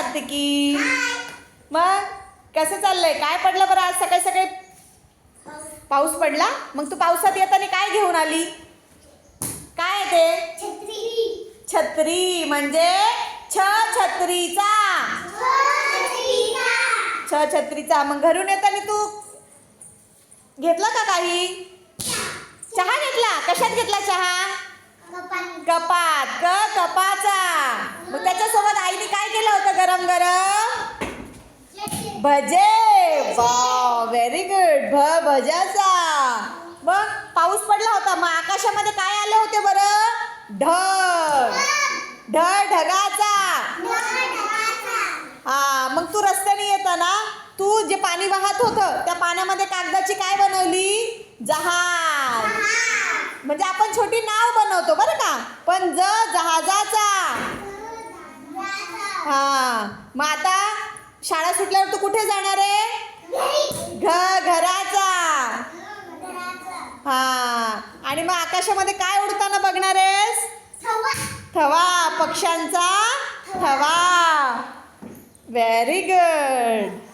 कार्तिकी. मग कसं चाललंय? काय पडलं बरं आज सकाळी सकाळी? पाऊस पडला. मग तू पावसात येताना काय घेऊन आली? काय ते? छत्री. म्हणजे छत्रीचा. छत्रीचा. मग घरून येताना तू घेतला का काही? चहा घेतला. कशात घेतला चहा? कपात. कपाचा. मग त्याच्यासोबत आईने काय केलं होतं गरम गरम? भजे. Wow, very good. भज्याचा. मग पाऊस पडला होता. मग आकाशामध्ये काय आले होते बरं? ढग. ढगाचा. हा. मग तू रस्त्याने येताना तू जे पाणी वाहत होतं त्या पाण्यामध्ये कागदाची काय बनवली? जहाज. म्हणजे आपण छोटी नाव बनवतो बरं का, पण जहाजाचा. हा. मग आता शाळा सुटल्यावर तू कुठे जाणार आहे? घराचा. हा. आणि मग आकाशामध्ये काय उडताना बघणार आहेस? थवा. पक्ष्यांचा थवा. Very good.